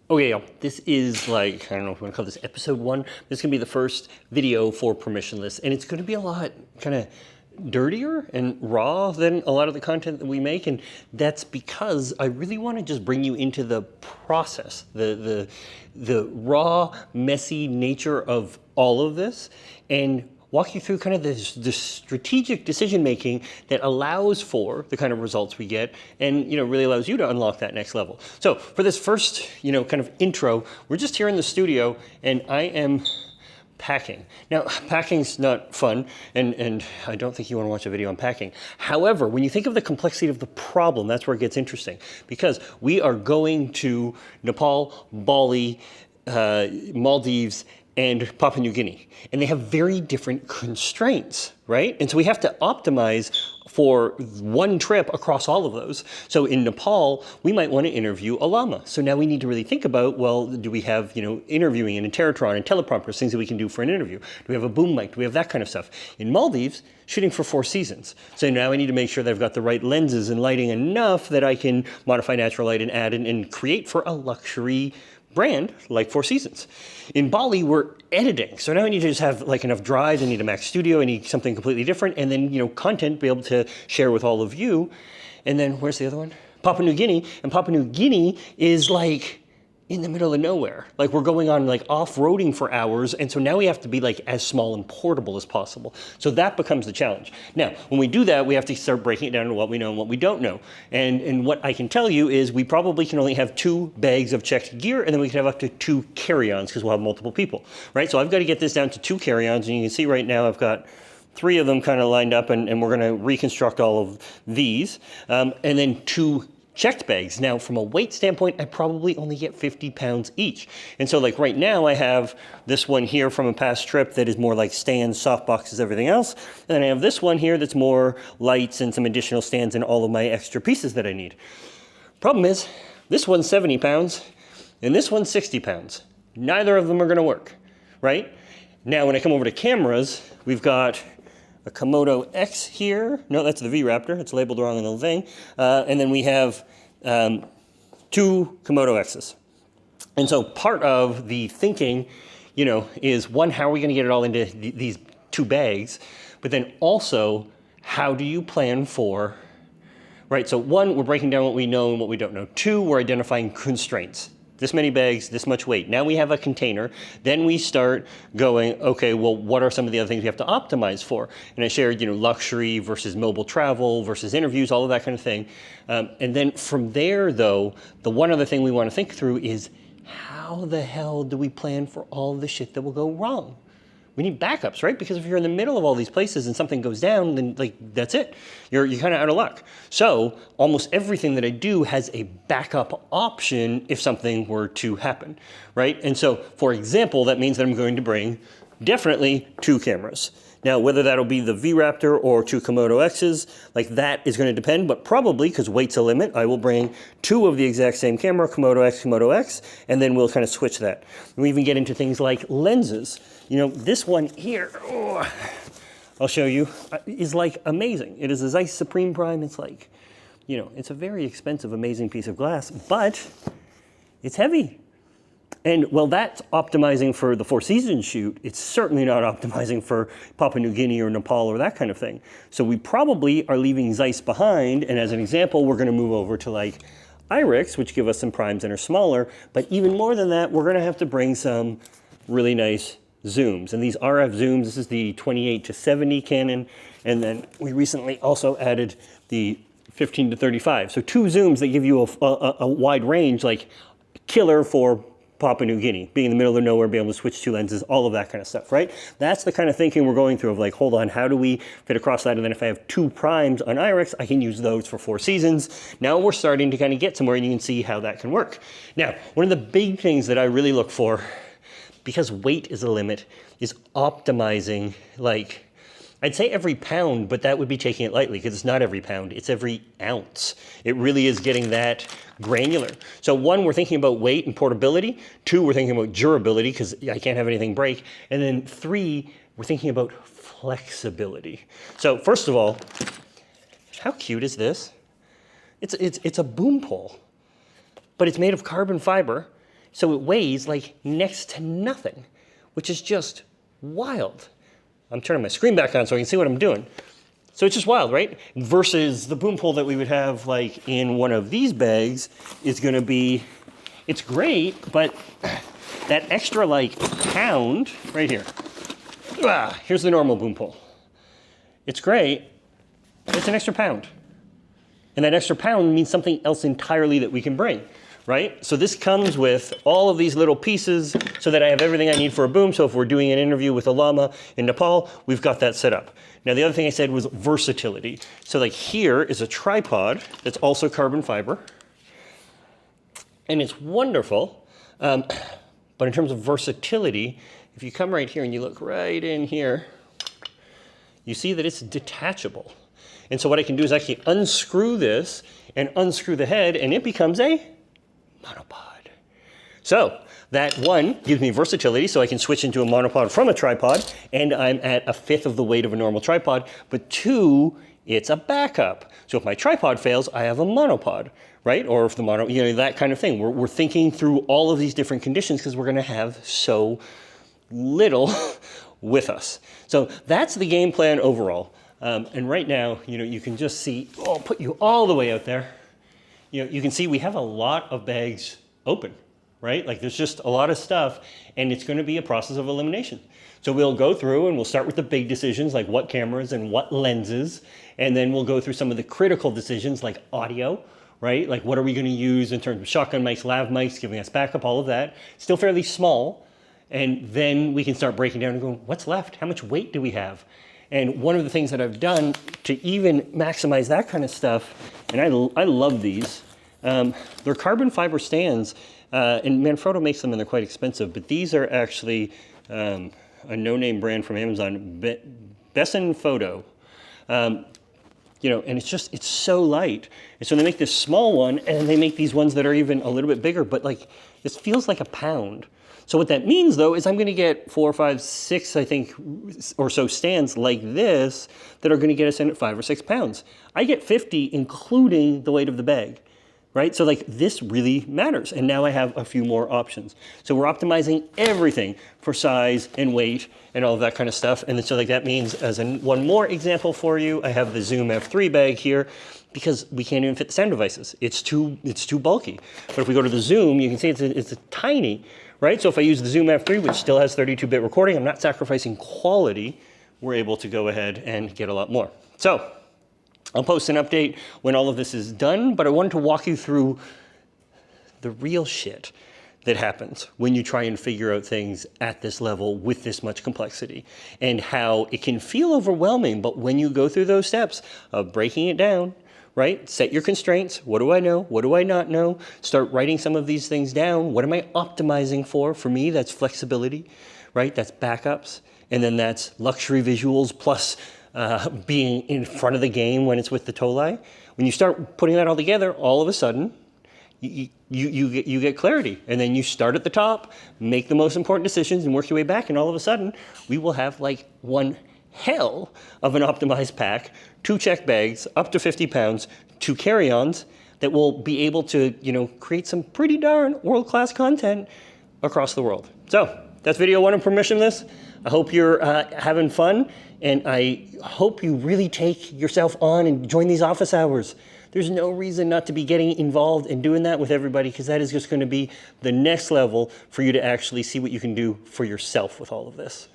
Okay, y'all, this is like, I don't know if we want to call this episode 1. This is going to be the first video for permissionless, and it's going to be a lot kind of dirtier and raw than a lot of the content that we make, and that's because I really want to just bring you into the process, the raw, messy nature of all of this, and walk you through kind of the strategic decision making that allows for the kind of results we get, and really allows you to unlock that next level. So for this first kind of intro, we're just here in the studio, and I am packing. Now, packing's not fun, and I don't think you want to watch a video on packing. However, when you think of the complexity of the problem, that's where it gets interesting, because we are going to Nepal, Bali, Maldives, and Papua New Guinea. And they have very different constraints, right? And so we have to optimize for one trip across all of those. So in Nepal, we might want to interview a llama. So now we need to really think about, well, do we have, interviewing and Interrotron and teleprompters, things that we can do for an interview? Do we have a boom mic? Do we have that kind of stuff? In Maldives, shooting for 4 seasons. So now I need to make sure that I've got the right lenses and lighting enough that I can modify natural light and add and create for a luxury brand like 4 Seasons. In Bali, we're editing. So now I need to just have like enough drives. I need a Mac Studio. I need something completely different. And then, content, be able to share with all of you. And then where's the other one? Papua New Guinea. And Papua New Guinea is like in the middle of nowhere. Like we're going on like off-roading for hours. And so now we have to be like as small and portable as possible. So that becomes the challenge. Now, when we do that, we have to start breaking it down to what we know and what we don't know. And what I can tell you is we probably can only have 2 bags of checked gear, and then we can have up to 2 carry-ons because we'll have multiple people, right? So I've got to get this down to 2 carry-ons, and you can see right now I've got 3 of them kind of lined up, and we're going to reconstruct all of these. And then 2 checked bags. Now, from a weight standpoint, I probably only get 50 pounds each. And so like right now I have this one here from a past trip that is more like stands, soft boxes, everything else. And then I have this one here that's more lights and some additional stands and all of my extra pieces that I need. Problem is, this one's 70 pounds and this one's 60 pounds. Neither of them are gonna work, right? Now, when I come over to cameras, we've got a Komodo X here. No, that's the V-Raptor. It's labeled wrong in the thing. And then we have 2 Komodo X's. And so part of the thinking, is one, how are we going to get it all into these 2 bags? But then also, how do you plan for, right? So 1, we're breaking down what we know and what we don't know. 2, we're identifying constraints. This many bags, this much weight. Now we have a container. Then we start going, okay, well, what are some of the other things we have to optimize for? And I shared, luxury versus mobile travel versus interviews, all of that kind of thing. And then from there, though, the one other thing we want to think through is how the hell do we plan for all the shit that will go wrong? We need backups, right? Because if you're in the middle of all these places and something goes down, then that's it. You're kind of out of luck. So almost everything that I do has a backup option if something were to happen, right? And so, for example, that means that I'm going to bring definitely 2 cameras. Now, whether that'll be the V-Raptor or 2 Komodo X's, like that is going to depend, but probably, because weight's a limit, I will bring 2 of the exact same camera, Komodo X, and then we'll kind of switch that. And we even get into things like lenses. This one here, I'll show you, is like amazing. It is a Zeiss Supreme Prime. It's like, it's a very expensive, amazing piece of glass, but it's heavy. And well, that's optimizing for the 4 Seasons shoot. It's certainly not optimizing for Papua New Guinea or Nepal or that kind of thing. So we probably are leaving Zeiss behind. And as an example, we're going to move over to like IRIX, which give us some primes that are smaller. But even more than that, we're going to have to bring some really nice zooms. And these RF zooms, this is the 28-70 Canon. And then we recently also added the 15-35. So 2 zooms that give you a wide range, like killer for Papua New Guinea, being in the middle of nowhere, being able to switch 2 lenses, all of that kind of stuff, right? That's the kind of thinking we're going through of like, hold on, how do we fit across that? And then if I have 2 primes on IRIX, I can use those for 4 Seasons. Now we're starting to kind of get somewhere and you can see how that can work. Now, one of the big things that I really look for, because weight is a limit, is optimizing like, I'd say every pound, but that would be taking it lightly because it's not every pound, it's every ounce. It really is getting that granular. So 1, we're thinking about weight and portability. 2, we're thinking about durability because I can't have anything break. And then 3, we're thinking about flexibility. So first of all, how cute is this? It's a boom pole, but it's made of carbon fiber. So it weighs like next to nothing, which is just wild. I'm turning my screen back on so I can see what I'm doing. So it's just wild, right? Versus the boom pole that we would have like in one of these bags is gonna be, it's great, but that extra like pound right here. Here's the normal boom pole. It's great, but it's an extra pound. And that extra pound means something else entirely that we can bring, right? So this comes with all of these little pieces so that I have everything I need for a boom. So if we're doing an interview with a llama in Nepal, we've got that set up. Now the other thing I said was versatility. So like here is a tripod that's also carbon fiber. And it's wonderful. But in terms of versatility, if you come right here and you look right in here, you see that it's detachable. And so what I can do is actually unscrew this and unscrew the head, and it becomes a monopod. So that one gives me versatility, so I can switch into a monopod from a tripod, and I'm at 1/5 of the weight of a normal tripod. But two, it's a backup. So if my tripod fails, I have a monopod, right? Or if the that kind of thing. We're thinking through all of these different conditions because we're gonna have so little with us. So that's the game plan overall. And right now, you can just see, I'll put you all the way out there. You can see we have a lot of bags open, right? Like there's just a lot of stuff, and it's going to be a process of elimination. So we'll go through and we'll start with the big decisions like what cameras and what lenses, and then we'll go through some of the critical decisions like audio, right? Like what are we going to use in terms of shotgun mics, lav mics, giving us backup, all of that. Still fairly small. And then we can start breaking down and going, what's left? How much weight do we have? And one of the things that I've done to even maximize that kind of stuff, and I love these, they're carbon fiber stands, and Manfrotto makes them and they're quite expensive, but these are actually a no-name brand from Amazon, Besson Photo. And it's so light. And so they make this small one, and they make these ones that are even a little bit bigger, but like, this feels like a pound. So what that means though, is I'm gonna get 4, 5, 6, I think, or so stands like this that are gonna get us in at 5 or 6 pounds. I get 50, including the weight of the bag, right? So like this really matters. And now I have a few more options. So we're optimizing everything for size and weight and all of that kind of stuff. And so like that means, as one more example for you, I have the Zoom F3 bag here because we can't even fit the sound devices. It's too bulky. But if we go to the Zoom, you can see it's a tiny, right? So if I use the Zoom F3, which still has 32-bit recording, I'm not sacrificing quality, we're able to go ahead and get a lot more. So I'll post an update when all of this is done, but I wanted to walk you through the real shit that happens when you try and figure out things at this level with this much complexity, and how it can feel overwhelming, but when you go through those steps of breaking it down, right? Set your constraints. What do I know? What do I not know? Start writing some of these things down. What am I optimizing for? For me, that's flexibility, right? That's backups. And then that's luxury visuals plus being in front of the game when it's with the Tolai. When you start putting that all together, all of a sudden, you get clarity. And then you start at the top, make the most important decisions, and work your way back. And all of a sudden, we will have like one hell of an optimized pack, 2 check bags, up to 50 pounds, 2 carry-ons that will be able to, create some pretty darn world-class content across the world. So that's video 1 of permissionless. I hope you're having fun, and I hope you really take yourself on and join these office hours. There's no reason not to be getting involved and doing that with everybody, because that is just going to be the next level for you to actually see what you can do for yourself with all of this.